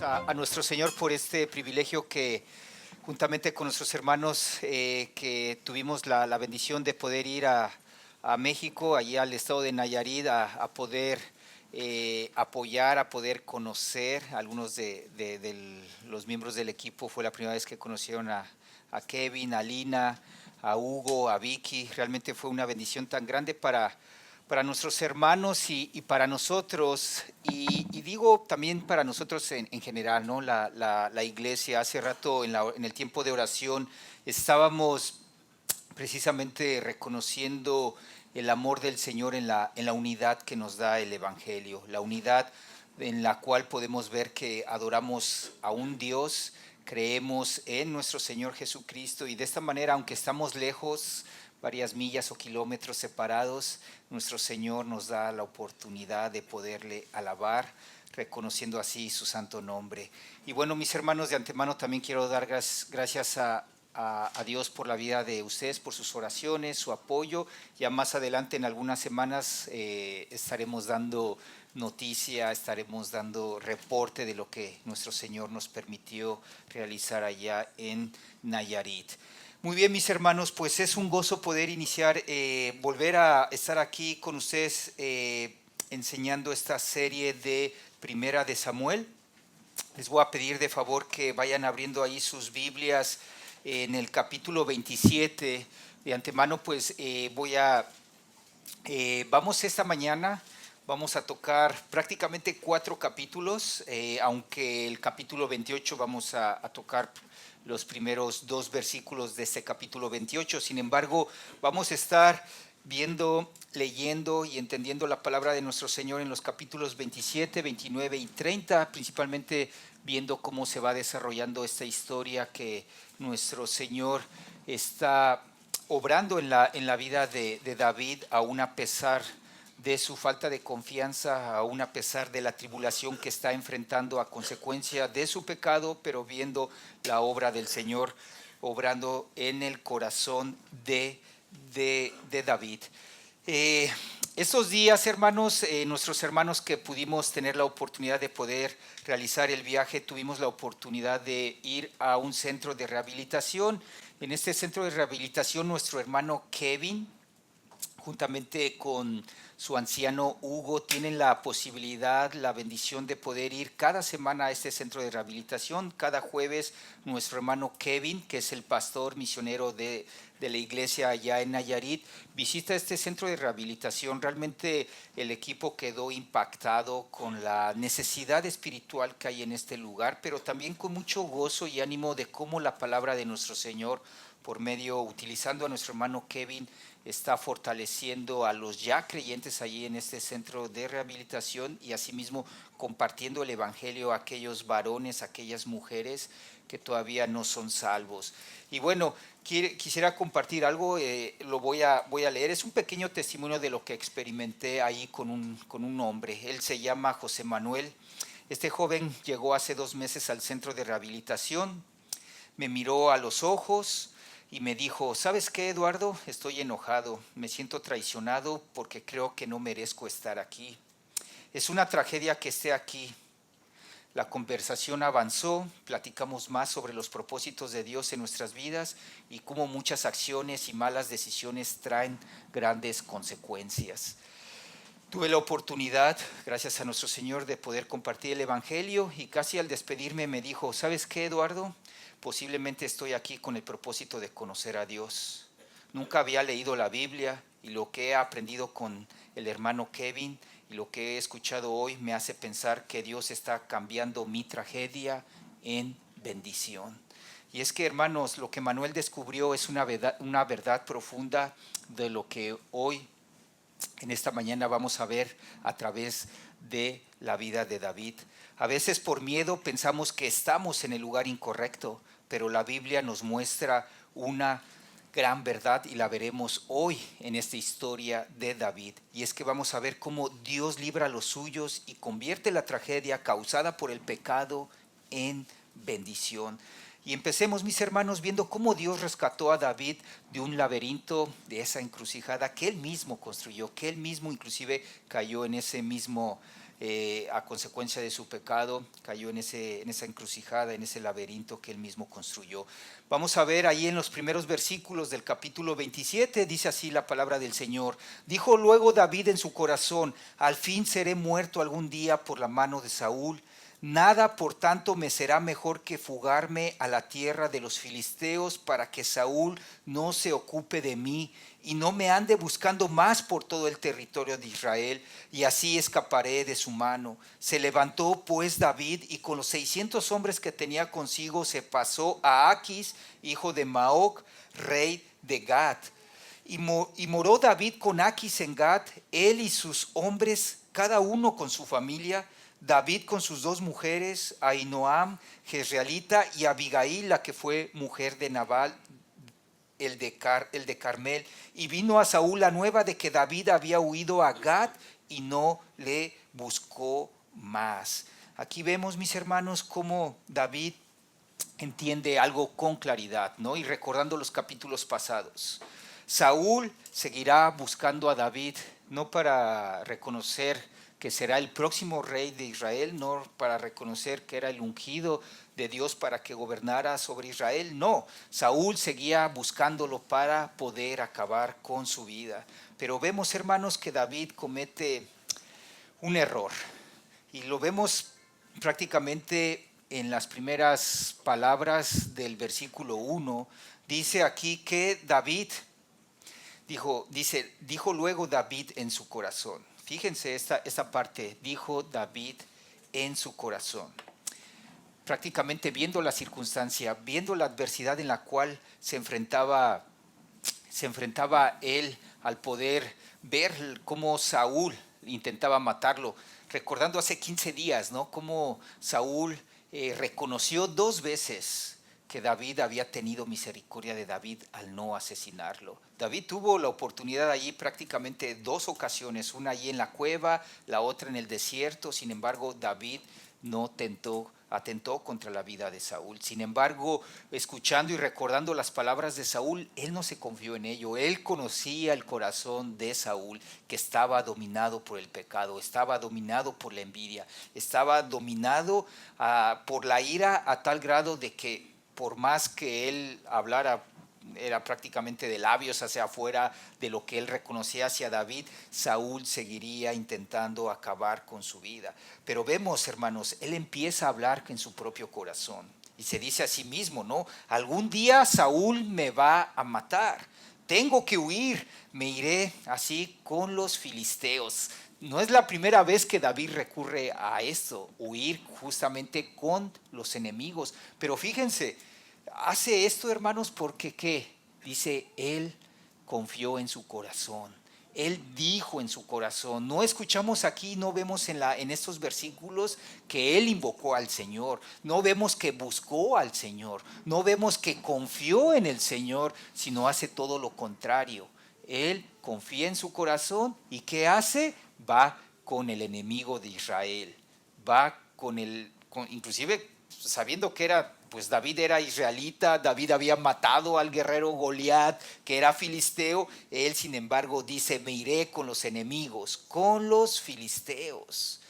a nuestro Señor por este privilegio que juntamente con nuestros hermanos que tuvimos la bendición de poder ir a México, allí al estado de Nayarit, a poder apoyar, a poder conocer. Algunos de los miembros del equipo fue la primera vez que conocieron a Kevin, a Lina, a Hugo, a Vicky. Realmente fue una bendición tan grande para nuestros hermanos y para nosotros, y digo también para nosotros en general, ¿no? La iglesia. Hace rato en el tiempo de oración estábamos precisamente reconociendo el amor del Señor en la unidad que nos da el Evangelio, la unidad en la cual podemos ver que adoramos a un Dios, creemos en nuestro Señor Jesucristo, y de esta manera, aunque estamos lejos, varias millas o kilómetros separados, nuestro Señor nos da la oportunidad de poderle alabar, reconociendo así su santo nombre. Y bueno, mis hermanos, de antemano también quiero dar gracias a Dios por la vida de ustedes, por sus oraciones, su apoyo. Ya más adelante, en algunas semanas, estaremos dando noticia, estaremos dando reporte de lo que nuestro Señor nos permitió realizar allá en Nayarit. Muy bien, mis hermanos, pues es un gozo poder iniciar, volver a estar aquí con ustedes enseñando esta serie de Primera de Samuel. Les voy a pedir de favor que vayan abriendo ahí sus Biblias en el capítulo 27. De antemano, pues vamos esta mañana, vamos a tocar prácticamente 4 capítulos, aunque el capítulo 28 vamos a tocar los primeros 2 versículos de este capítulo 28. Sin embargo, vamos a estar viendo, leyendo y entendiendo la palabra de nuestro Señor en los capítulos 27, 29 y 30, principalmente viendo cómo se va desarrollando esta historia que nuestro Señor está obrando en la vida de David, aún a pesar de su falta de confianza, aún a pesar de la tribulación que está enfrentando a consecuencia de su pecado, pero viendo la obra del Señor obrando en el corazón de David. Estos días, hermanos, nuestros hermanos que pudimos tener la oportunidad de poder realizar el viaje, tuvimos la oportunidad de ir a un centro de rehabilitación. En este centro de rehabilitación, nuestro hermano Kevin, juntamente con su anciano Hugo, tienen la posibilidad, la bendición de poder ir cada semana a este centro de rehabilitación. Cada jueves nuestro hermano Kevin, que es el pastor misionero de la iglesia allá en Nayarit, visita este centro de rehabilitación. Realmente el equipo quedó impactado con la necesidad espiritual que hay en este lugar, pero también con mucho gozo y ánimo de cómo la palabra de nuestro Señor, por medio, utilizando a nuestro hermano Kevin, está fortaleciendo a los ya creyentes allí en este centro de rehabilitación, y asimismo compartiendo el evangelio a aquellos varones, a aquellas mujeres que todavía no son salvos. Y bueno, quisiera compartir algo, lo voy a leer. Es un pequeño testimonio de lo que experimenté ahí con un hombre. Él se llama José Manuel. Este joven llegó hace 2 meses al centro de rehabilitación, me miró a los ojos y me dijo: ¿sabes qué, Eduardo? Estoy enojado, me siento traicionado porque creo que no merezco estar aquí. Es una tragedia que esté aquí. La conversación avanzó, platicamos más sobre los propósitos de Dios en nuestras vidas y cómo muchas acciones y malas decisiones traen grandes consecuencias. Tuve la oportunidad, gracias a nuestro Señor, de poder compartir el Evangelio, y casi al despedirme me dijo: ¿sabes qué, Eduardo? Posiblemente estoy aquí con el propósito de conocer a Dios. Nunca había leído la Biblia, y lo que he aprendido con el hermano Kevin y lo que he escuchado hoy me hace pensar que Dios está cambiando mi tragedia en bendición. Y es que, hermanos, lo que Manuel descubrió es una verdad profunda de lo que hoy, en esta mañana, vamos a ver a través de la vida de David. A veces por miedo pensamos que estamos en el lugar incorrecto, pero la Biblia nos muestra una gran verdad, y la veremos hoy en esta historia de David. Y es que vamos a ver cómo Dios libra a los suyos y convierte la tragedia causada por el pecado en bendición. Y empecemos, mis hermanos, viendo cómo Dios rescató a David de un laberinto, de esa encrucijada que él mismo construyó, que él mismo inclusive cayó en ese mismo a consecuencia de su pecado, cayó en esa encrucijada, en ese laberinto que él mismo construyó. Vamos a ver ahí en los primeros versículos del capítulo 27, dice así la palabra del Señor. Dijo luego David en su corazón: al fin seré muerto algún día por la mano de Saúl. Nada, por tanto, me será mejor que fugarme a la tierra de los filisteos para que Saúl no se ocupe de mí y no me ande buscando más por todo el territorio de Israel, y así escaparé de su mano. Se levantó pues David y con los 600 hombres que tenía consigo se pasó a Aquis, hijo de Maoc, rey de Gat. Y moró David con Aquis en Gat, él y sus hombres, cada uno con su familia. David con sus dos mujeres, Ahinoam, jezreelita, y Abigail, la que fue mujer de Nabal, el de Carmel. Y vino a Saúl la nueva de que David había huido a Gat y no le buscó más. Aquí vemos, mis hermanos, cómo David entiende algo con claridad, ¿no? Y recordando los capítulos pasados, Saúl seguirá buscando a David, no para reconocer que será el próximo rey de Israel, no para reconocer que era el ungido de Dios para que gobernara sobre Israel, no, Saúl seguía buscándolo para poder acabar con su vida. Pero vemos, hermanos, que David comete un error, y lo vemos prácticamente en las primeras palabras del versículo 1. Dice aquí que David dijo luego David en su corazón. Fíjense esta parte, dijo David en su corazón. Prácticamente viendo la circunstancia, viendo la adversidad en la cual se enfrentaba él, al poder ver cómo Saúl intentaba matarlo, recordando hace 15 días, ¿no? Cómo Saúl reconoció 2 veces que David había tenido misericordia de David al no asesinarlo. David tuvo la oportunidad allí prácticamente 2 ocasiones, una allí en la cueva, la otra en el desierto. Sin embargo, David no atentó contra la vida de Saúl. Sin embargo, escuchando y recordando las palabras de Saúl, él no se confió en ello. Él conocía el corazón de Saúl, que estaba dominado por el pecado, estaba dominado por la envidia, estaba dominado por la ira, a tal grado de que por más que él hablara, era prácticamente de labios hacia afuera de lo que él reconocía hacia David, Saúl seguiría intentando acabar con su vida. Pero vemos, hermanos, él empieza a hablar en su propio corazón y se dice a sí mismo, ¿no? Algún día Saúl me va a matar, tengo que huir, me iré así con los filisteos. No es la primera vez que David recurre a esto, huir justamente con los enemigos. Pero fíjense, hace esto, hermanos, porque ¿qué? Dice, él confió en su corazón. Él dijo en su corazón. No escuchamos aquí, no vemos en estos versículos que él invocó al Señor. No vemos que buscó al Señor. No vemos que confió en el Señor, sino hace todo lo contrario. Él confía en su corazón y ¿qué hace? Va con el enemigo de Israel. Va inclusive sabiendo que pues David era israelita, David había matado al guerrero Goliat, que era filisteo. Él, sin embargo, dice, me iré con los enemigos, con los filisteos.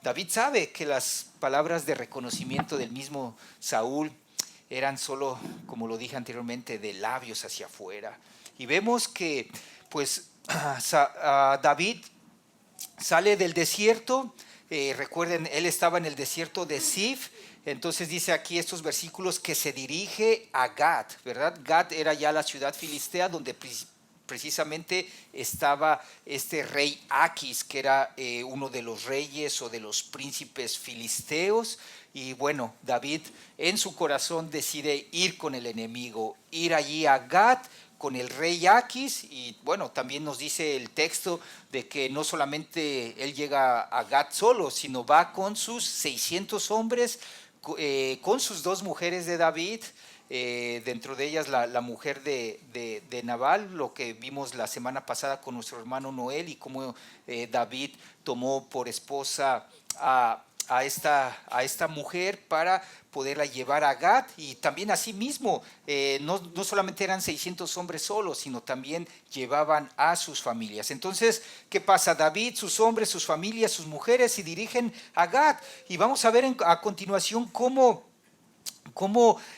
David sabe que las palabras de reconocimiento del mismo Saúl eran solo, como lo dije anteriormente, de labios hacia afuera. Y vemos que, pues, David sale del desierto. Recuerden, él estaba en el desierto de Zif. Entonces dice aquí estos versículos que se dirige a Gat, ¿verdad? Gat era ya la ciudad filistea donde precisamente estaba este rey Aquis, que era uno de los reyes o de los príncipes filisteos. Y bueno, David en su corazón decide ir con el enemigo, ir allí a Gat con el rey Aquis. Y bueno, también nos dice el texto de que no solamente él llega a Gat solo, sino va con sus 600 hombres, con sus 2 mujeres de David, dentro de ellas la mujer de Nabal, lo que vimos la semana pasada con nuestro hermano Noel, y cómo David tomó por esposa a esta mujer para poderla llevar a Gat, y también así mismo, no solamente eran 600 hombres solos, sino también llevaban a sus familias. Entonces, ¿qué pasa? David, sus hombres, sus familias, sus mujeres se dirigen a Gat, y vamos a ver a continuación como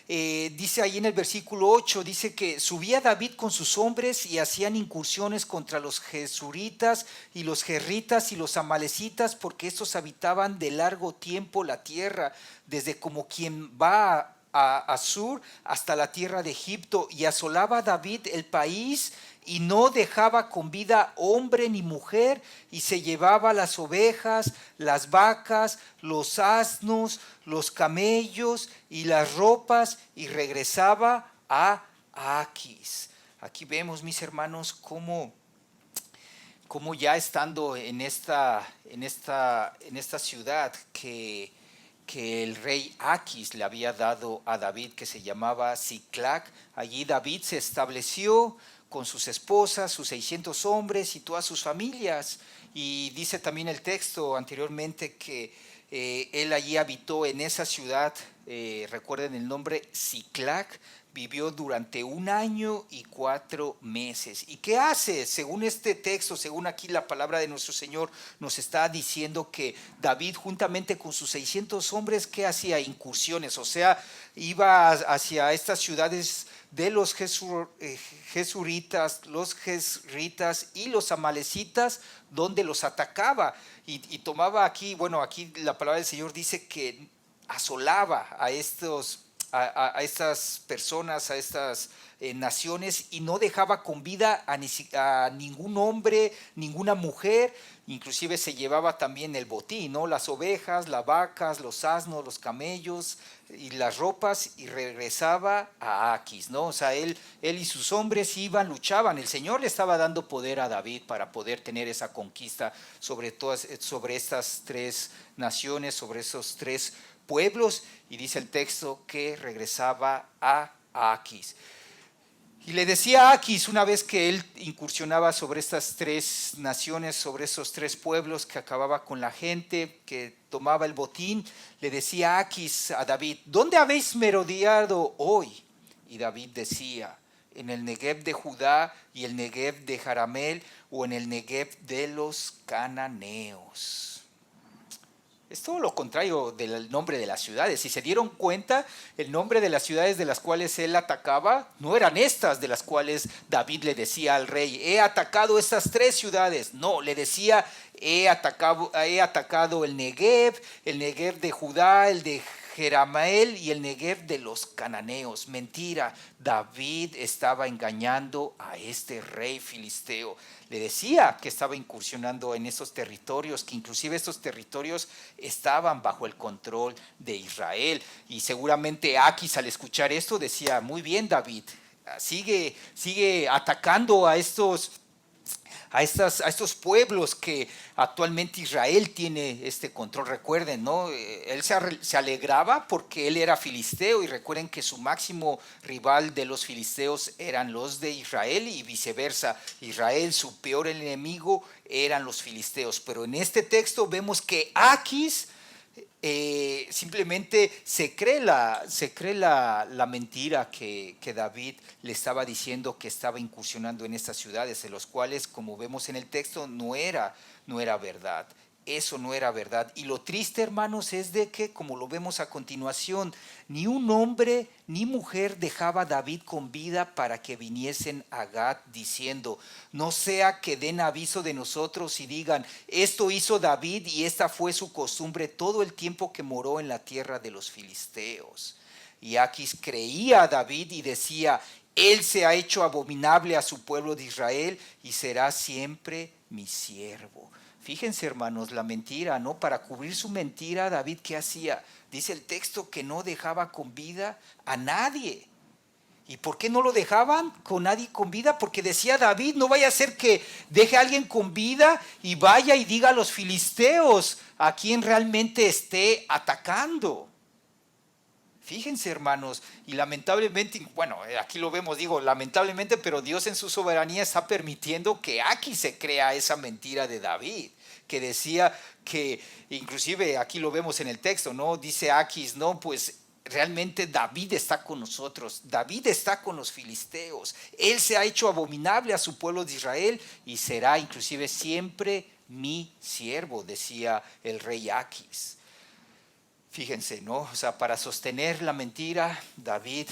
dice ahí en el versículo 8, dice que subía David con sus hombres y hacían incursiones contra los jesuritas y los jerritas y los amalecitas, porque estos habitaban de largo tiempo la tierra, desde como quien va a Sur hasta la tierra de Egipto, y asolaba David el país y no dejaba con vida hombre ni mujer, y se llevaba las ovejas, las vacas, los asnos, los camellos y las ropas, y regresaba a Aquis. Aquí vemos, mis hermanos, cómo ya estando en esta ciudad que el rey Aquis le había dado a David, que se llamaba Siclac, allí David se estableció con sus esposas, sus 600 hombres y todas sus familias. Y dice también el texto anteriormente que él allí habitó en esa ciudad, recuerden el nombre, Siclac. Vivió durante 1 año y 4 meses. ¿Y qué hace? Según este texto, según aquí la palabra de nuestro Señor nos está diciendo que David, juntamente con sus 600 hombres, ¿qué hacía? Incursiones, o sea, iba hacia estas ciudades de los jesuritas, los jesritas y los amalecitas, donde los atacaba y tomaba aquí, bueno, aquí la palabra del Señor dice que asolaba a estas personas, a estas naciones, y no dejaba con vida a ningún hombre, ninguna mujer. Inclusive se llevaba también el botín, ¿no? Las ovejas, las vacas, los asnos, los camellos y las ropas, y regresaba a Aquis, ¿no? O sea, él y sus hombres iban, luchaban. El Señor le estaba dando poder a David para poder tener esa conquista sobre estas 3 naciones, sobre esos 3 pueblos, y dice el texto que regresaba a Aquis. Y le decía a Aquis, una vez que él incursionaba sobre estas 3 naciones, sobre esos 3 pueblos, que acababa con la gente, que tomaba el botín, le decía a Aquis a David: ¿dónde habéis merodeado hoy? Y David decía: en el Negev de Judá y el Negev de Jaramel, o en el Negev de los cananeos. Es todo lo contrario del nombre de las ciudades. Si se dieron cuenta, el nombre de las ciudades de las cuales él atacaba no eran estas de las cuales David le decía al rey: he atacado estas 3 ciudades. No, le decía: he atacado el Negev de Judá, el de Jerameel y el Negev de los cananeos. Mentira, David estaba engañando a este rey filisteo. Le decía que estaba incursionando en esos territorios, que inclusive estos territorios estaban bajo el control de Israel. Y seguramente Aquis, al escuchar esto, decía: muy bien, David, sigue atacando a estos pueblos que actualmente Israel tiene este control. Recuerden, ¿no? Él se alegraba porque él era filisteo, y recuerden que su máximo rival de los filisteos eran los de Israel, y viceversa. Israel, su peor enemigo, eran los filisteos. Pero en este texto vemos que Aquis simplemente se cree la mentira que David le estaba diciendo, que estaba incursionando en estas ciudades, de los cuales, como vemos en el texto, no era verdad. Eso no era verdad. Y lo triste, hermanos, es de que, como lo vemos a continuación, ni un hombre ni mujer dejaba David con vida para que viniesen a Gat, diciendo: no sea que den aviso de nosotros y digan: esto hizo David y esta fue su costumbre todo el tiempo que moró en la tierra de los filisteos. Y Aquis creía a David y decía: él se ha hecho abominable a su pueblo de Israel y será siempre mi siervo. Fíjense, hermanos, la mentira, ¿no? Para cubrir su mentira, David, ¿qué hacía? Dice el texto que no dejaba con vida a nadie. ¿Y por qué no lo dejaban con nadie con vida? Porque decía David: no vaya a ser que deje a alguien con vida y vaya y diga a los filisteos a quien realmente esté atacando. Fíjense, hermanos, y lamentablemente, bueno, aquí lo vemos, digo lamentablemente, pero Dios en su soberanía está permitiendo que aquí se crea esa mentira de David, que decía que, inclusive aquí lo vemos en el texto, ¿no? Dice Aquis, no, pues realmente David está con nosotros, David está con los filisteos, él se ha hecho abominable a su pueblo de Israel y será inclusive siempre mi siervo, decía el rey Aquis. Fíjense, ¿no? O sea, para sostener la mentira, David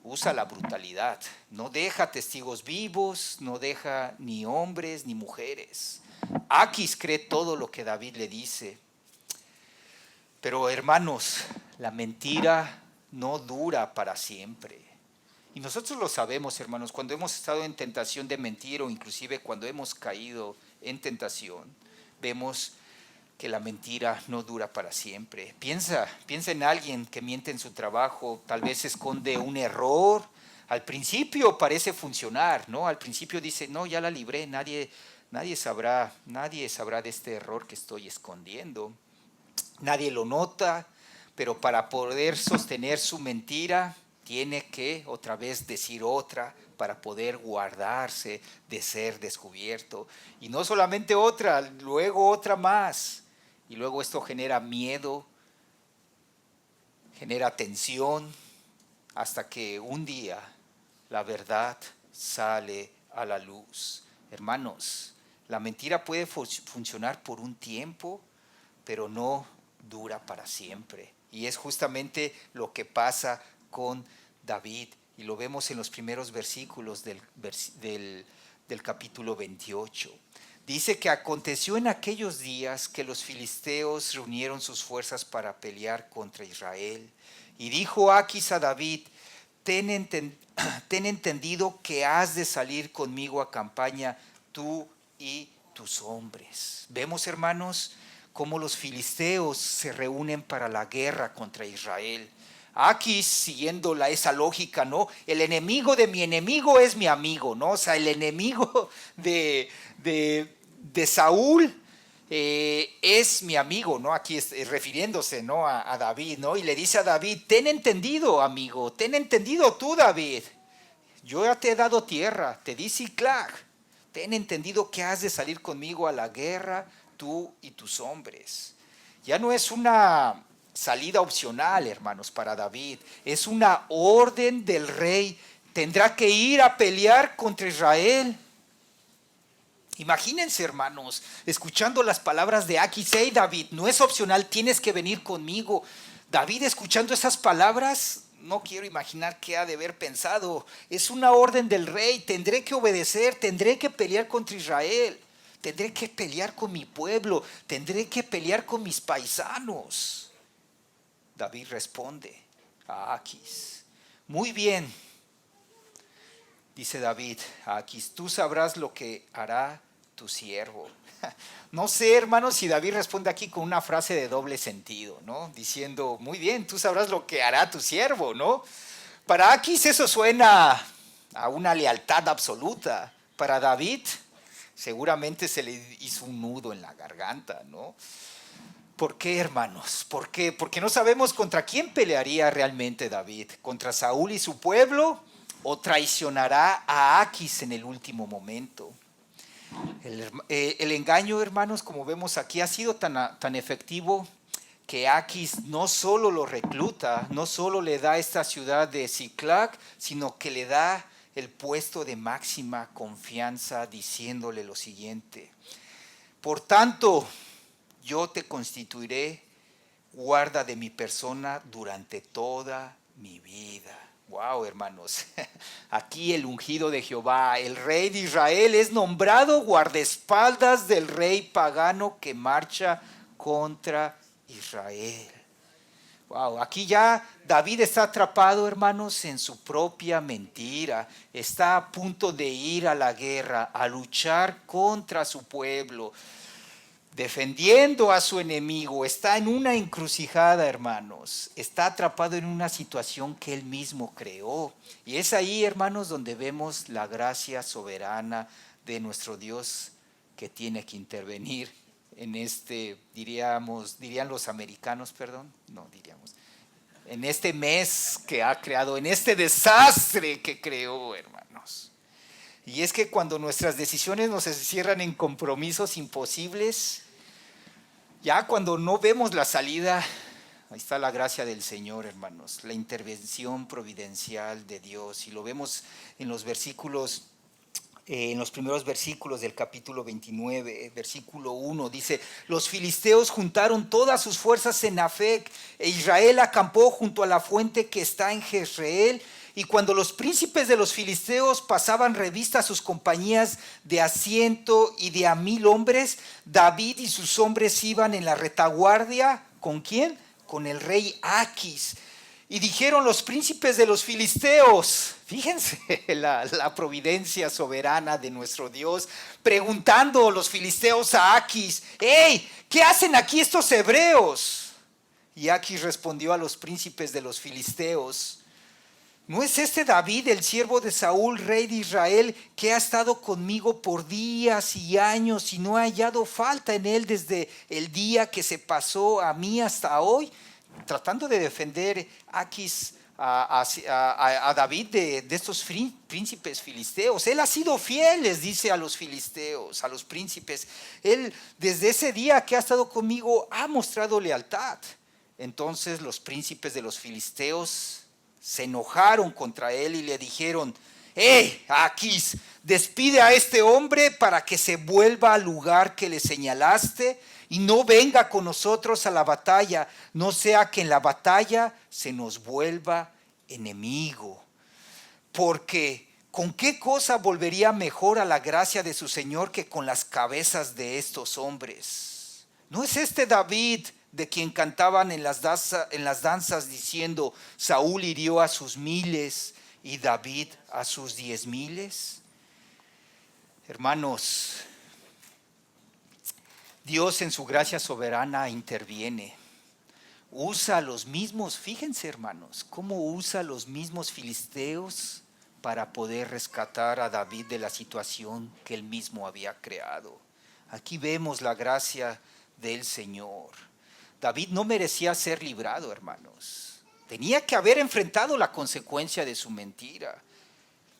usa la brutalidad, no deja testigos vivos, no deja ni hombres ni mujeres. Aquis cree todo lo que David le dice. Pero hermanos, la mentira no dura para siempre. Y nosotros lo sabemos, hermanos, cuando hemos estado en tentación de mentir o inclusive cuando hemos caído en tentación, vemos que la mentira no dura para siempre. Piensa en alguien que miente en su trabajo, tal vez esconde un error. Al principio parece funcionar, ¿no? Al principio dice, no, ya la libré, nadie sabrá de este error que estoy escondiendo. Nadie lo nota, pero para poder sostener su mentira, tiene que otra vez decir otra para poder guardarse de ser descubierto. Y no solamente otra, luego otra más. Y luego esto genera miedo, genera tensión, hasta que un día la verdad sale a la luz. Hermanos, la mentira puede funcionar por un tiempo, pero no dura para siempre. Y es justamente lo que pasa con David. Y lo vemos en los primeros versículos del capítulo 28. Dice que aconteció en aquellos días que los filisteos reunieron sus fuerzas para pelear contra Israel. Y dijo Aquis a David, ten entendido que has de salir conmigo a campaña tú y tus hombres. Vemos, hermanos, cómo los filisteos se reúnen para la guerra contra Israel. Aquis, siguiendo esa lógica, ¿no? El enemigo de mi enemigo es mi amigo, ¿no? O sea, el enemigo de Saúl es mi amigo, ¿no? Aquí refiriéndose, ¿no? a David, ¿no? Y le dice a David, ten entendido, amigo, ten entendido tú, David. Yo ya te he dado tierra, te di Siclag. Ten entendido que has de salir conmigo a la guerra, tú y tus hombres. Ya no es una salida opcional, hermanos, para David. Es una orden del rey. Tendrá que ir a pelear contra Israel. Imagínense, hermanos, escuchando las palabras de Aquis, hey David, no es opcional, tienes que venir conmigo. David escuchando esas palabras, no quiero imaginar qué ha de haber pensado. Es una orden del rey, tendré que obedecer, tendré que pelear contra Israel, tendré que pelear con mi pueblo, tendré que pelear con mis paisanos. David responde a Aquis, muy bien, dice David a Aquis, tú sabrás lo que hará tu siervo. No sé, hermanos, si David responde aquí con una frase de doble sentido, ¿no? Diciendo, muy bien, tú sabrás lo que hará tu siervo, ¿no? Para Aquis eso suena a una lealtad absoluta. Para David seguramente se le hizo un nudo en la garganta, ¿no? ¿Por qué, hermanos? ¿Por qué? Porque no sabemos contra quién pelearía realmente David. ¿Contra Saúl y su pueblo? ¿O traicionará a Aquis en el último momento? El engaño, hermanos, como vemos aquí, ha sido tan efectivo que Aquis no solo lo recluta, no solo le da esta ciudad de Siclag, sino que le da el puesto de máxima confianza, diciéndole lo siguiente: por tanto, yo te constituiré guarda de mi persona durante toda mi vida. Wow, hermanos, aquí el ungido de Jehová, el rey de Israel, es nombrado guardaespaldas del rey pagano que marcha contra Israel. Wow, aquí ya David está atrapado, hermanos, en su propia mentira. Está a punto de ir a la guerra, a luchar contra su pueblo, defendiendo a su enemigo. Está en una encrucijada, hermanos. Está atrapado en una situación que él mismo creó. Y es ahí, hermanos, donde vemos la gracia soberana de nuestro Dios, que tiene que intervenir en dirían los americanos, en este mes que ha creado, en este desastre que creó, hermanos. Y es que cuando nuestras decisiones nos encierran en compromisos imposibles, ya cuando no vemos la salida, ahí está la gracia del Señor, hermanos, la intervención providencial de Dios. Y lo vemos en los versículos, en los primeros versículos del capítulo 29, versículo 1, dice: los filisteos juntaron todas sus fuerzas en Afec, e Israel acampó junto a la fuente que está en Jezreel. Y cuando los príncipes de los filisteos pasaban revista a sus compañías de a 100 y de a 1000 hombres, David y sus hombres iban en la retaguardia. ¿Con quién? Con el rey Aquis. Y dijeron los príncipes de los filisteos, fíjense la providencia soberana de nuestro Dios, preguntando los filisteos a Aquis: ¡hey! ¿Qué hacen aquí estos hebreos? Y Aquis respondió a los príncipes de los filisteos: ¿no es este David, el siervo de Saúl, rey de Israel, que ha estado conmigo por días y años y no he hallado falta en él desde el día que se pasó a mí hasta hoy? Tratando de defender Aquis a David de estos príncipes filisteos. Él ha sido fiel, les dice a los filisteos, a los príncipes. Él desde ese día que ha estado conmigo ha mostrado lealtad. Entonces los príncipes de los filisteos se enojaron contra él y le dijeron: ¡hey, Aquis! Despide a este hombre para que se vuelva al lugar que le señalaste y no venga con nosotros a la batalla, no sea que en la batalla se nos vuelva enemigo. Porque ¿con qué cosa volvería mejor a la gracia de su Señor que con las cabezas de estos hombres? ¿No es este David de quien cantaban en las danzas diciendo: Saúl hirió a sus 1000 y David a sus 10,000? Hermanos, Dios en su gracia soberana interviene. Usa los mismos, fíjense hermanos, cómo usa los mismos filisteos para poder rescatar a David de la situación que él mismo había creado. Aquí vemos la gracia del Señor. David no merecía ser librado, hermanos. Tenía que haber enfrentado la consecuencia de su mentira.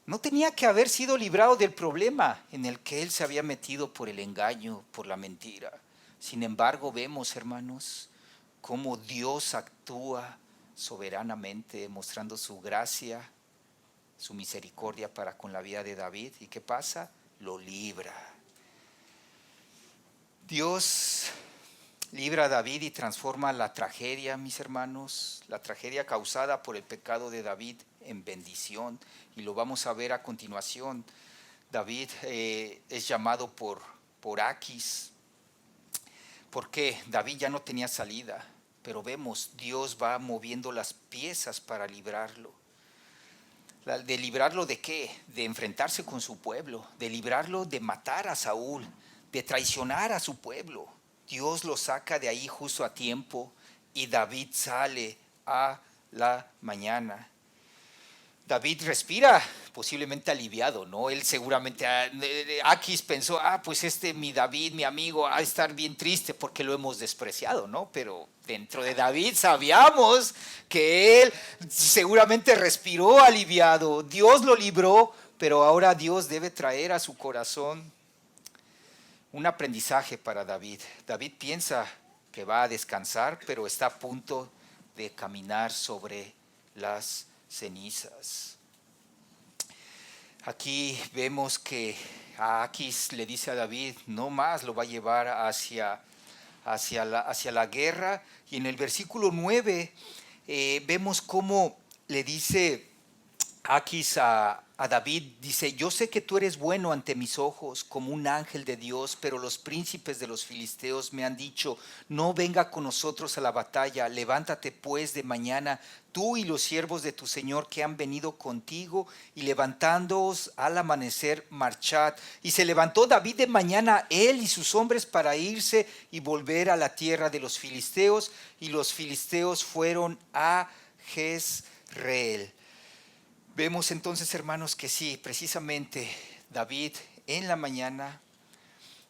No tenía que haber sido librado del problema en el que él se había metido por el engaño, por la mentira. Sin embargo, vemos, hermanos, cómo Dios actúa soberanamente, mostrando su gracia, su misericordia para con la vida de David. ¿Y qué pasa? Lo libra. Dios libra a David y transforma la tragedia, mis hermanos, la tragedia causada por el pecado de David en bendición. Y lo vamos a ver a continuación. David es llamado por Aquis, porque David ya no tenía salida, pero vemos, Dios va moviendo las piezas para librarlo. ¿De librarlo de qué? De enfrentarse con su pueblo, de librarlo de matar a Saúl, de traicionar a su pueblo. Dios lo saca de ahí justo a tiempo y David sale a la mañana. David respira posiblemente aliviado, ¿no? Él seguramente, Aquis pensó: pues mi David, mi amigo, ha de estar bien triste porque lo hemos despreciado, ¿no? Pero dentro de David sabíamos que él seguramente respiró aliviado. Dios lo libró, pero ahora Dios debe traer a su corazón un aprendizaje para David. David piensa que va a descansar, pero está a punto de caminar sobre las cenizas. Aquí vemos que Aquis le dice a David: no más, lo va a llevar hacia la guerra. Y en el versículo 9 vemos cómo le dice Aquis a David, dice: yo sé que tú eres bueno ante mis ojos como un ángel de Dios, pero los príncipes de los filisteos me han dicho: no venga con nosotros a la batalla, levántate pues de mañana tú y los siervos de tu Señor que han venido contigo, y levantándoos al amanecer marchad. Y se levantó David de mañana, él y sus hombres, para irse y volver a la tierra de los filisteos, y los filisteos fueron a Jezreel. Vemos entonces, hermanos, que sí, precisamente David en la mañana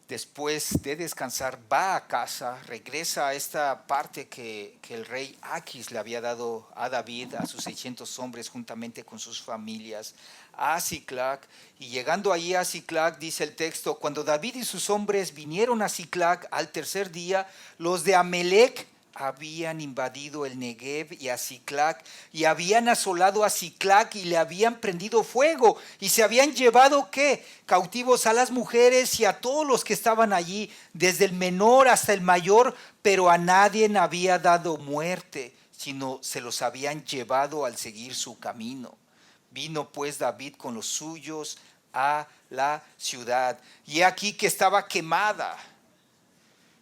después de descansar, va a casa, regresa a esta parte que el rey Aquis le había dado a David, a sus 600 hombres, juntamente con sus familias, a Siclac. Y llegando ahí a Siclac, dice el texto, cuando David y sus hombres vinieron a Siclac al tercer día, los de Amelec habían invadido el Negev y a Siclac, y habían asolado a Siclac y le habían prendido fuego, y se habían llevado, ¿qué? Cautivos a las mujeres y a todos los que estaban allí, desde el menor hasta el mayor, pero a nadie había dado muerte, sino se los habían llevado al seguir su camino. Vino pues David con los suyos a la ciudad, y aquí que estaba quemada,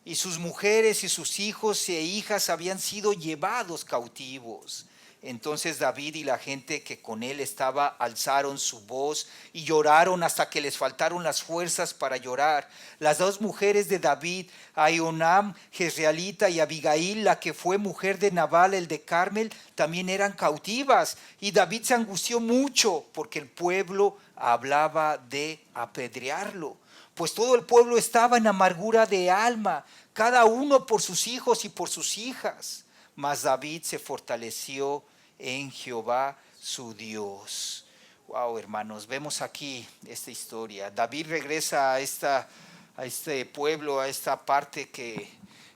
y sus mujeres y sus hijos e hijas habían sido llevados cautivos. Entonces David y la gente que con él estaba alzaron su voz y lloraron hasta que les faltaron las fuerzas para llorar. Las dos mujeres de David, Ahinoam jezreelita y Abigail, la que fue mujer de Nabal el de Carmel, también eran cautivas. Y David se angustió mucho porque el pueblo hablaba de apedrearlo, pues todo el pueblo estaba en amargura de alma, cada uno por sus hijos y por sus hijas. Mas David se fortaleció en Jehová su Dios. Wow, hermanos, vemos aquí esta historia. David regresa a este pueblo, a esta parte que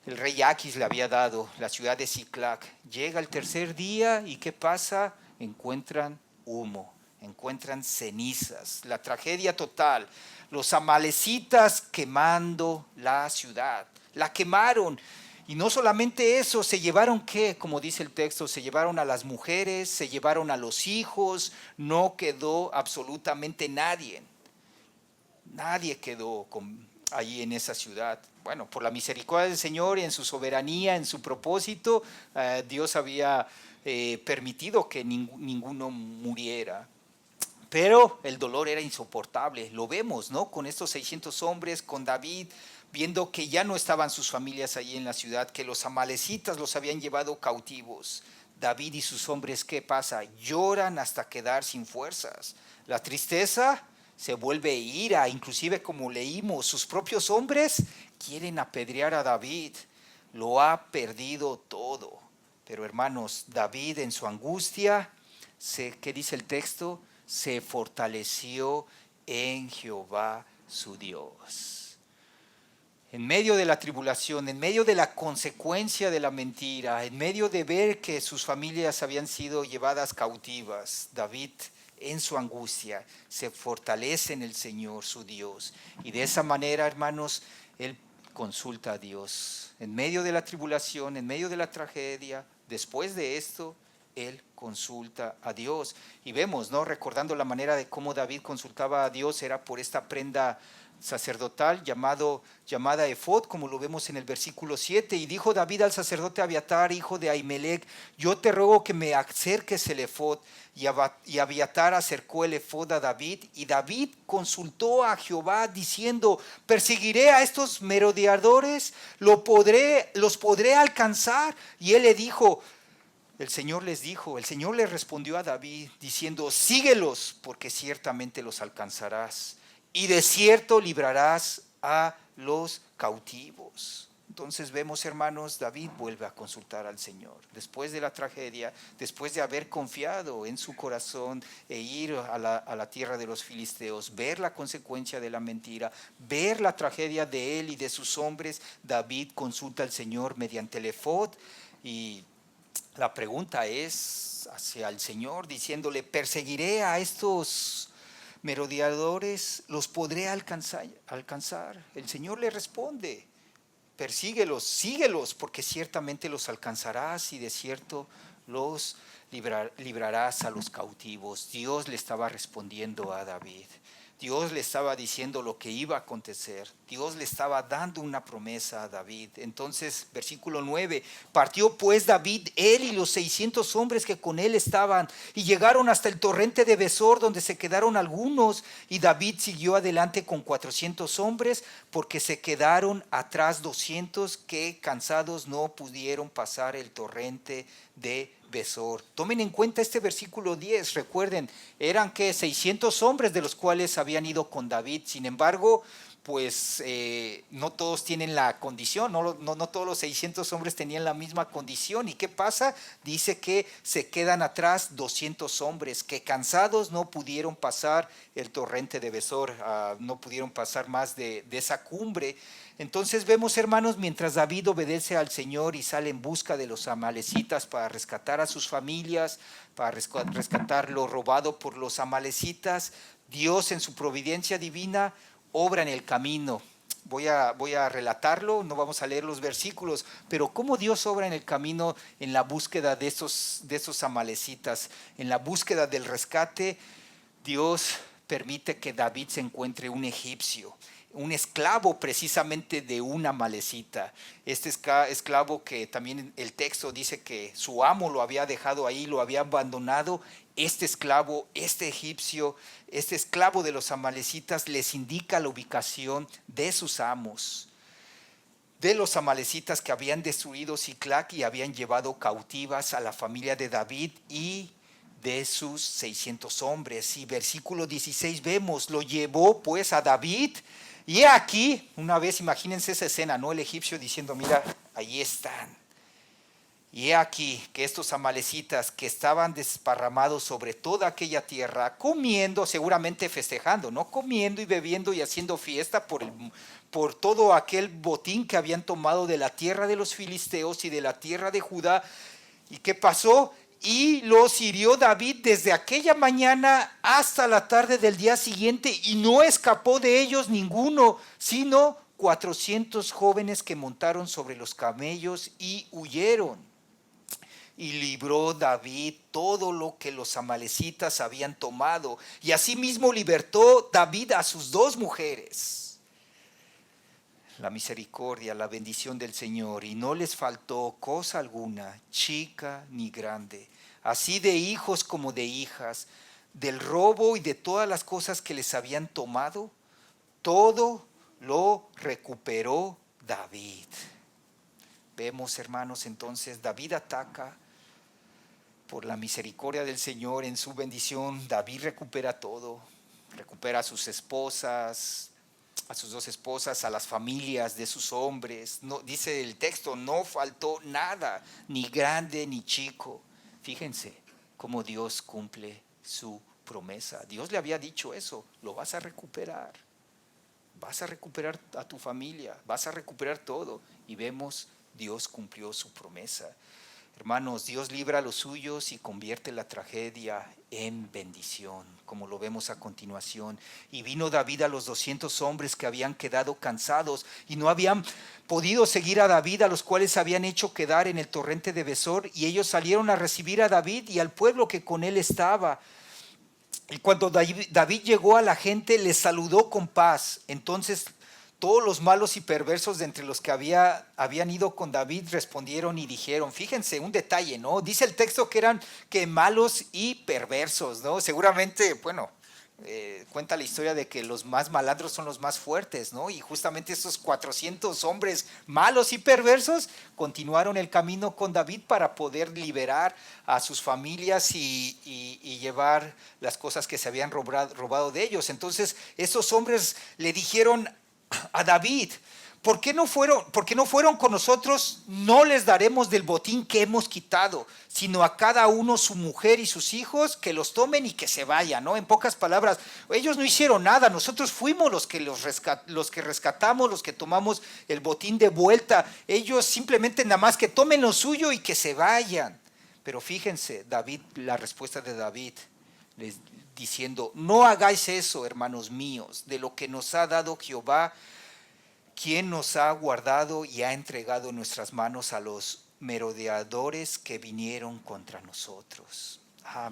el rey Aquis le había dado, la ciudad de Siclac. Llega el tercer día y ¿qué pasa? Encuentran humo, encuentran cenizas, la tragedia total. Los amalecitas quemando la ciudad, la quemaron. Y no solamente eso, se llevaron, ¿qué? Como dice el texto, se llevaron a las mujeres, se llevaron a los hijos, no quedó absolutamente nadie. Nadie quedó allí en esa ciudad. Bueno, por la misericordia del Señor y en su soberanía, en su propósito, Dios había permitido que ninguno muriera. Pero el dolor era insoportable, lo vemos, ¿no? Con estos 600 hombres, con David, viendo que ya no estaban sus familias allí en la ciudad, que los amalecitas los habían llevado cautivos. David y sus hombres, ¿qué pasa? Lloran hasta quedar sin fuerzas. La tristeza se vuelve ira, inclusive como leímos, sus propios hombres quieren apedrear a David. Lo ha perdido todo. Pero hermanos, David en su angustia, ¿qué dice el texto? Se fortaleció en Jehová su Dios. En medio de la tribulación, en medio de la consecuencia de la mentira, en medio de ver que sus familias habían sido llevadas cautivas, David en su angustia se fortalece en el Señor su Dios. Y de esa manera, hermanos, él consulta a Dios. En medio de la tribulación, en medio de la tragedia, después de esto, él consulta a Dios. Y vemos, ¿no? Recordando la manera de cómo David consultaba a Dios, era por esta prenda sacerdotal llamada efod, como lo vemos en el versículo 7. Y dijo David al sacerdote Abiatar, hijo de Ahimelech: yo te ruego que me acerques el efod. Y Abiatar acercó el efod a David, y David consultó a Jehová diciendo: perseguiré a estos merodeadores, los podré alcanzar. Y él le dijo, el Señor le respondió a David diciendo: síguelos, porque ciertamente los alcanzarás, y de cierto librarás a los cautivos. Entonces vemos, hermanos, David vuelve a consultar al Señor. Después de la tragedia, después de haber confiado en su corazón e ir a la tierra de los filisteos, ver la consecuencia de la mentira, ver la tragedia de él y de sus hombres, David consulta al Señor mediante el efod. Y la pregunta es hacia el Señor, diciéndole: perseguiré a estos merodeadores, los podré alcanzar. El Señor le responde: persíguelos, síguelos, porque ciertamente los alcanzarás y de cierto los librarás a los cautivos. Dios le estaba respondiendo a David. Dios le estaba diciendo lo que iba a acontecer. Dios le estaba dando una promesa a David. Entonces, versículo 9, partió pues David, él y los 600 hombres que con él estaban, y llegaron hasta el torrente de Besor, donde se quedaron algunos, y David siguió adelante con 400 hombres, porque se quedaron atrás 200 que cansados no pudieron pasar el torrente de Besor. Tomen en cuenta este versículo 10, recuerden, eran que 600 hombres de los cuales habían ido con David, sin embargo, pues no todos tienen la condición, no todos los 600 hombres tenían la misma condición. ¿Y qué pasa? Dice que se quedan atrás 200 hombres que cansados no pudieron pasar el torrente de Besor, no pudieron pasar más de esa cumbre. Entonces vemos, hermanos, mientras David obedece al Señor y sale en busca de los amalecitas para rescatar a sus familias, para rescatar lo robado por los amalecitas, Dios en su providencia divina obra en el camino. Voy a relatarlo, no vamos a leer los versículos, pero cómo Dios obra en el camino en la búsqueda de esos amalecitas, en la búsqueda del rescate. Dios permite que David se encuentre un egipcio, un esclavo precisamente de una amalecita. Este esclavo que también el texto dice que su amo lo había dejado ahí, lo había abandonado. Este esclavo, este egipcio, este esclavo de los amalecitas les indica la ubicación de sus amos, de los amalecitas que habían destruido Siclac y habían llevado cautivas a la familia de David y de sus 600 hombres. Y versículo 16 vemos, lo llevó pues a David. Y aquí, una vez, imagínense esa escena, ¿no? El egipcio diciendo, mira, ahí están. Y he aquí que estos amalecitas que estaban desparramados sobre toda aquella tierra, comiendo, seguramente festejando, ¿no? Comiendo y bebiendo y haciendo fiesta por todo aquel botín que habían tomado de la tierra de los filisteos y de la tierra de Judá. ¿Y qué pasó? Y los hirió David desde aquella mañana hasta la tarde del día siguiente, y no escapó de ellos ninguno, sino 400 jóvenes que montaron sobre los camellos y huyeron. Y libró David todo lo que los amalecitas habían tomado, y asimismo libertó David a sus 2 mujeres. La misericordia, la bendición del Señor, y no les faltó cosa alguna, chica ni grande, así de hijos como de hijas, del robo y de todas las cosas que les habían tomado, todo lo recuperó David. Vemos, hermanos, entonces David ataca. Por la misericordia del Señor, en su bendición, David recupera todo, recupera a sus esposas, a sus 2 esposas, a las familias de sus hombres. No, dice el texto, no faltó nada, ni grande ni chico. Fíjense cómo Dios cumple su promesa. Dios le había dicho eso, lo vas a recuperar a tu familia, vas a recuperar todo. Y vemos, Dios cumplió su promesa. Hermanos, Dios libra a los suyos y convierte la tragedia en bendición, como lo vemos a continuación. Y vino David a los 200 hombres que habían quedado cansados y no habían podido seguir a David, a los cuales habían hecho quedar en el torrente de Besor, y ellos salieron a recibir a David y al pueblo que con él estaba. Y cuando David llegó a la gente, les saludó con paz. Entonces todos los malos y perversos de entre los que habían ido con David respondieron y dijeron, fíjense un detalle, ¿no? Dice el texto que eran que malos y perversos, ¿no? Seguramente, bueno, cuenta la historia de que los más malandros son los más fuertes, ¿no? Y justamente esos 400 hombres malos y perversos continuaron el camino con David para poder liberar a sus familias y llevar las cosas que se habían robado de ellos. Entonces, esos hombres le dijeron a David, ¿por qué no fueron con nosotros? No les daremos del botín que hemos quitado, sino a cada uno su mujer y sus hijos, que los tomen y que se vayan, ¿no? En pocas palabras, ellos no hicieron nada, nosotros fuimos los que rescatamos, los que tomamos el botín de vuelta. Ellos simplemente nada más que tomen lo suyo y que se vayan. Pero fíjense, la respuesta de David, diciendo, no hagáis eso, hermanos míos, de lo que nos ha dado Jehová, quien nos ha guardado y ha entregado en nuestras manos a los merodeadores que vinieron contra nosotros.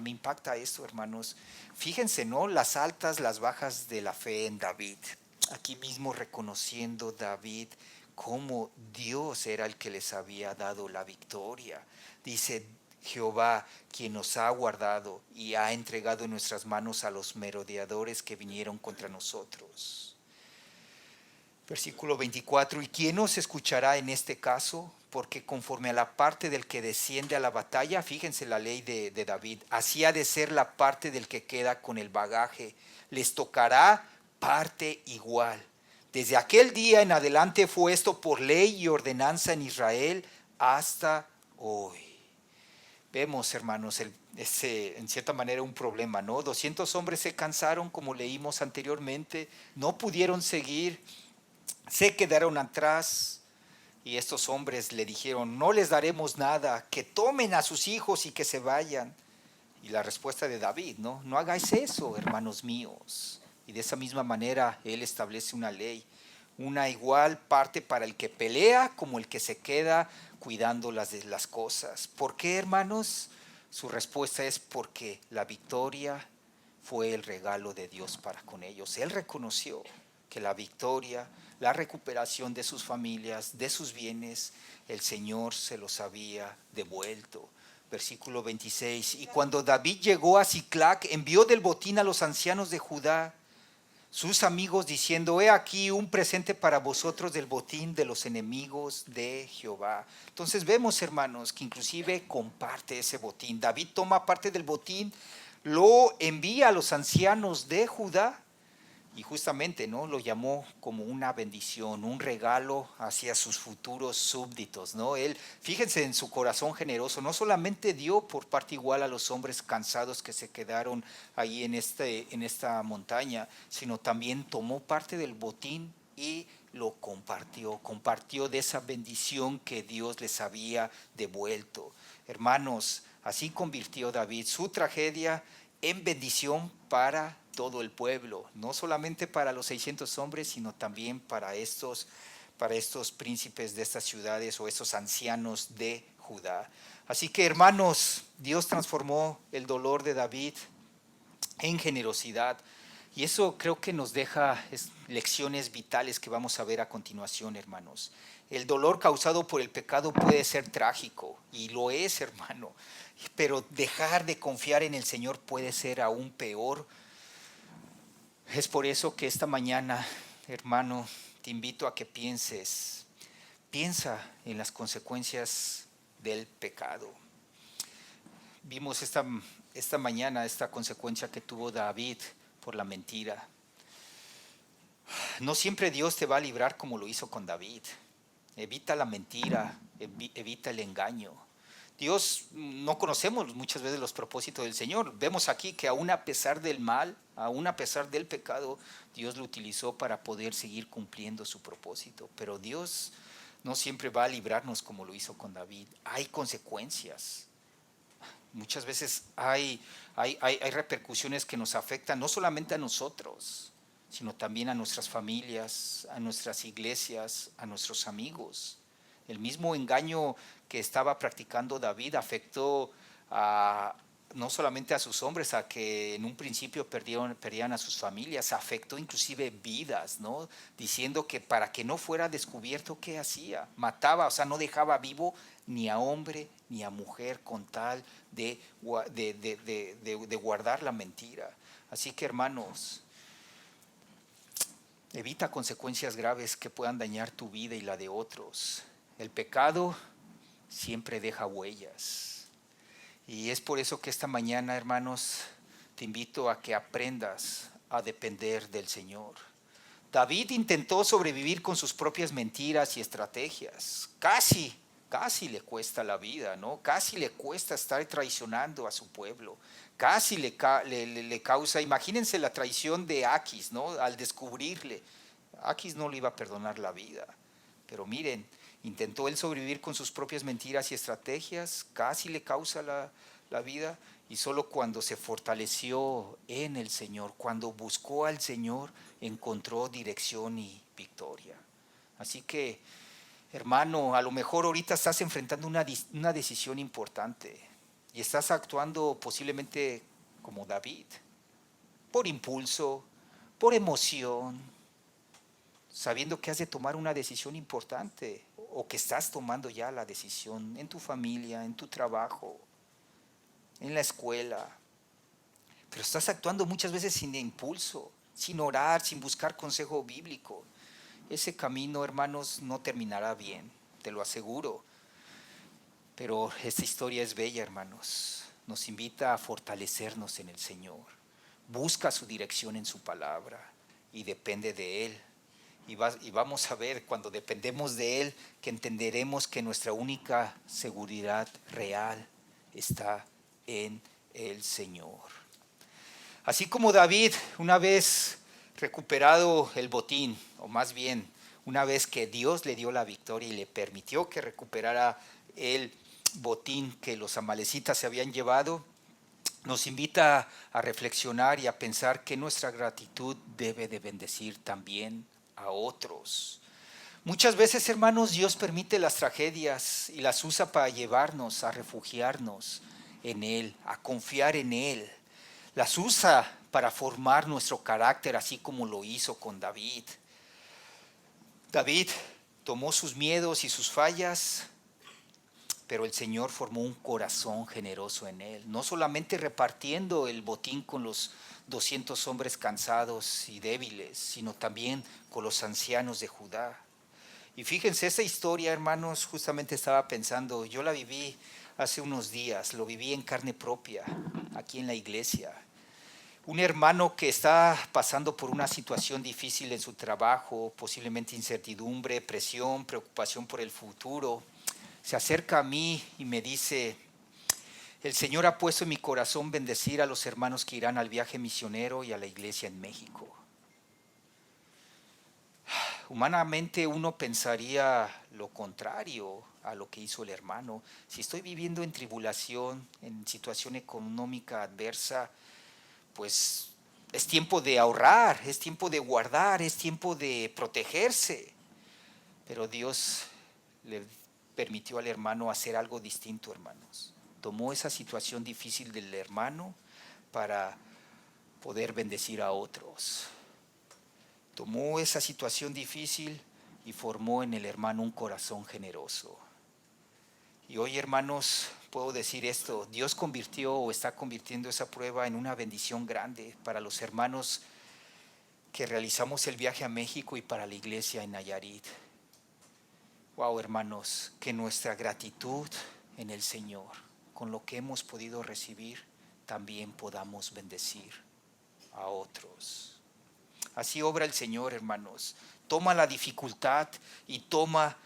Me impacta esto, hermanos. Fíjense, ¿no? Las altas, las bajas de la fe en David. Aquí mismo reconociendo David cómo Dios era el que les había dado la victoria. Dice, Jehová, quien nos ha guardado y ha entregado en nuestras manos a los merodeadores que vinieron contra nosotros. Versículo 24, ¿y quién nos escuchará en este caso? Porque conforme a la parte del que desciende a la batalla, fíjense la ley de David, así ha de ser la parte del que queda con el bagaje, les tocará parte igual. Desde aquel día en adelante fue esto por ley y ordenanza en Israel hasta hoy. Vemos, hermanos, en cierta manera un problema, ¿no? 200 hombres se cansaron, como leímos anteriormente, no pudieron seguir, se quedaron atrás y estos hombres le dijeron, no les daremos nada, que tomen a sus hijos y que se vayan. Y la respuesta de David, ¿no? No hagáis eso, hermanos míos. Y de esa misma manera él establece una ley, una igual parte para el que pelea como el que se queda cuidando las cosas. ¿Por qué, hermanos? Su respuesta es porque la victoria fue el regalo de Dios para con ellos. Él reconoció que la victoria, la recuperación de sus familias, de sus bienes, el Señor se los había devuelto. Versículo 26, y cuando David llegó a Siclac, envió del botín a los ancianos de Judá, sus amigos, diciendo, he aquí un presente para vosotros del botín de los enemigos de Jehová. Entonces vemos, hermanos, que inclusive comparte ese botín. David toma parte del botín, lo envía a los ancianos de Judá, y justamente, ¿no?, lo llamó como una bendición, un regalo hacia sus futuros súbditos, ¿no? Él, fíjense en su corazón generoso, no solamente dio por parte igual a los hombres cansados que se quedaron ahí en esta montaña, sino también tomó parte del botín y lo compartió de esa bendición que Dios les había devuelto. Hermanos, así convirtió David su tragedia en bendición para todo el pueblo, no solamente para los 600 hombres, sino también para estos príncipes de estas ciudades o estos ancianos de Judá. Así que, hermanos, Dios transformó el dolor de David en generosidad. Y eso creo que nos deja lecciones vitales que vamos a ver a continuación, hermanos. El dolor causado por el pecado puede ser trágico, y lo es, hermano, pero dejar de confiar en el Señor puede ser aún peor. Es por eso que esta mañana, hermano, te invito a que piensa en las consecuencias del pecado. Vimos esta mañana esta consecuencia que tuvo David por la mentira. No siempre Dios te va a librar como lo hizo con David. Evita la mentira, evita el engaño. Dios, no conocemos muchas veces los propósitos del Señor. Vemos aquí que aún a pesar del mal, aún a pesar del pecado, Dios lo utilizó para poder seguir cumpliendo su propósito. Pero Dios no siempre va a librarnos como lo hizo con David. Hay consecuencias. Muchas veces hay repercusiones que nos afectan no solamente a nosotros, sino también a nuestras familias, a nuestras iglesias, a nuestros amigos. El mismo engaño que estaba practicando David afectó no solamente a sus hombres, a que en un principio perdían a sus familias, afectó inclusive vidas, ¿no? Diciendo que para que no fuera descubierto, ¿qué hacía? Mataba, o sea, no dejaba vivo ni a hombre ni a mujer con tal de guardar la mentira. Así que, hermanos, evita consecuencias graves que puedan dañar tu vida y la de otros. El pecado siempre deja huellas. Y es por eso que esta mañana, hermanos, te invito a que aprendas a depender del Señor. David intentó sobrevivir con sus propias mentiras y estrategias. Casi le cuesta la vida, ¿no? Casi le cuesta estar traicionando a su pueblo. Casi le causa, imagínense la traición de Aquis, ¿no? Al descubrirle. Aquis no le iba a perdonar la vida. Pero miren, intentó él sobrevivir con sus propias mentiras y estrategias, casi le causa la vida, y solo cuando se fortaleció en el Señor, cuando buscó al Señor, encontró dirección y victoria. Así que, hermano, a lo mejor ahorita estás enfrentando una decisión importante y estás actuando posiblemente como David, por impulso, por emoción, sabiendo que has de tomar una decisión importante o que estás tomando ya la decisión en tu familia, en tu trabajo, en la escuela. Pero estás actuando muchas veces sin impulso, sin orar, sin buscar consejo bíblico. ese camino, hermanos, no terminará bien, te lo aseguro. Pero esta historia es bella, hermanos. Nos invita a fortalecernos en el Señor. Busca su dirección en su palabra y depende de Él. Y vamos a ver, cuando dependemos de Él, que entenderemos que nuestra única seguridad real está en el Señor. Así como David, una vez recuperado el botín, o más bien, una vez que Dios le dio la victoria y le permitió que recuperara el botín que los amalecitas se habían llevado, nos invita a reflexionar y a pensar que nuestra gratitud debe de bendecir también a otros. Muchas veces, hermanos, Dios permite las tragedias y las usa para llevarnos a refugiarnos en Él, a confiar en Él. Las usa para formar nuestro carácter, así como lo hizo con David. David tomó sus miedos y sus fallas, pero el Señor formó un corazón generoso en él, no solamente repartiendo el botín con los 200 hombres cansados y débiles, sino también con los ancianos de Judá. Y fíjense, esa historia, hermanos, justamente estaba pensando, yo la viví hace unos días, lo viví en carne propia, aquí en la iglesia. Un hermano que está pasando por una situación difícil en su trabajo, posiblemente incertidumbre, presión, preocupación por el futuro, se acerca a mí y me dice: el Señor ha puesto en mi corazón bendecir a los hermanos que irán al viaje misionero y a la iglesia en México. Humanamente uno pensaría lo contrario a lo que hizo el hermano. Si estoy viviendo en tribulación, en situación económica adversa, pues es tiempo de ahorrar, es tiempo de guardar, es tiempo de protegerse. Pero Dios le permitió al hermano hacer algo distinto, hermanos. Tomó esa situación difícil del hermano para poder bendecir a otros. Tomó esa situación difícil y formó en el hermano un corazón generoso. Y hoy, hermanos, puedo decir esto: Dios convirtió o está convirtiendo esa prueba en una bendición grande para los hermanos que realizamos el viaje a México y para la iglesia en Nayarit. Wow, hermanos, que nuestra gratitud en el Señor, con lo que hemos podido recibir, también podamos bendecir a otros. Así obra el Señor, hermanos. Toma la dificultad y toma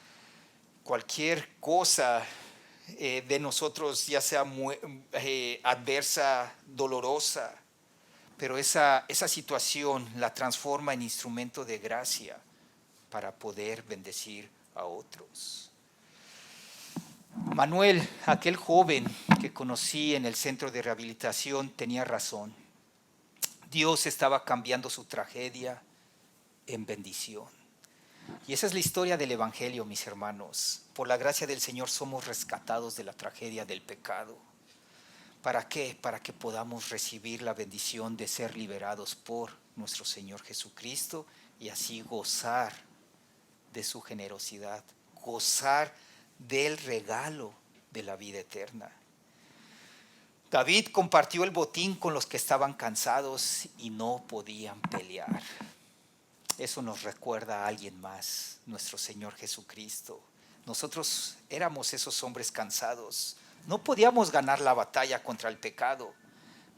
cualquier cosa de nosotros, ya sea adversa, dolorosa, pero esa situación la transforma en instrumento de gracia para poder bendecir a otros. Manuel, aquel joven que conocí en el centro de rehabilitación, tenía razón. Dios estaba cambiando su tragedia en bendición. Y esa es la historia del Evangelio, mis hermanos. Por la gracia del Señor somos rescatados de la tragedia del pecado. ¿Para qué? Para que podamos recibir la bendición de ser liberados por nuestro Señor Jesucristo y así gozar de su generosidad, gozar del regalo de la vida eterna. David compartió el botín con los que estaban cansados y no podían pelear. Eso nos recuerda a alguien más, nuestro Señor Jesucristo. Nosotros éramos esos hombres cansados. No podíamos ganar la batalla contra el pecado,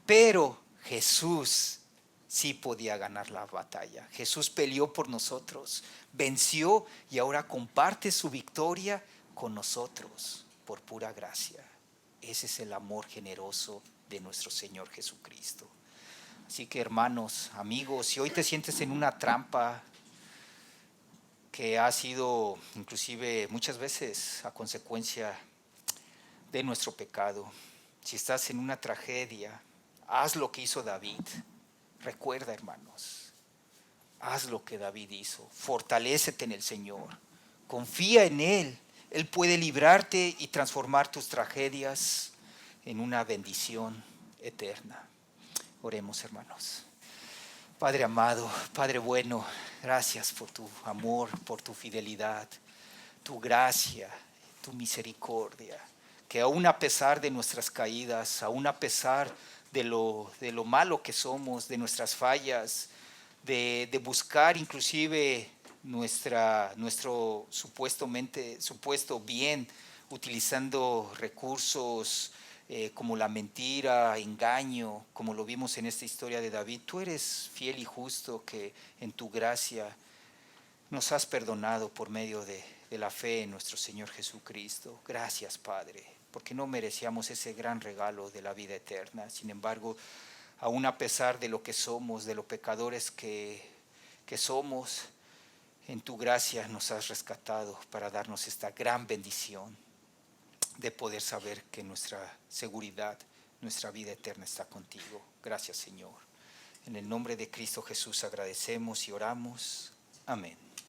pero Jesús sí podía ganar la batalla. Jesús peleó por nosotros, venció y ahora comparte su victoria con nosotros por pura gracia. Ese es el amor generoso de nuestro Señor Jesucristo. Así que, hermanos, amigos, si hoy te sientes en una trampa que ha sido inclusive muchas veces a consecuencia de nuestro pecado, si estás en una tragedia, haz lo que hizo David. Recuerda, hermanos, haz lo que David hizo. Fortalécete en el Señor. Confía en Él. Él puede librarte y transformar tus tragedias en una bendición eterna. Oremos, hermanos. Padre amado, Padre bueno, gracias por tu amor, por tu fidelidad, tu gracia, tu misericordia, que aún a pesar de nuestras caídas, aún a pesar de lo malo que somos, de nuestras fallas, de buscar inclusive nuestro supuesto bien, utilizando recursos como la mentira, engaño, como lo vimos en esta historia de David. Tú eres fiel y justo, que en tu gracia nos has perdonado por medio de la fe en nuestro Señor Jesucristo. Gracias, Padre, porque no merecíamos ese gran regalo de la vida eterna. Sin embargo, aún a pesar de lo que somos, de los pecadores que somos, en tu gracia nos has rescatado para darnos esta gran bendición de poder saber que nuestra seguridad, nuestra vida eterna está contigo. Gracias, Señor. En el nombre de Cristo Jesús agradecemos y oramos. Amén.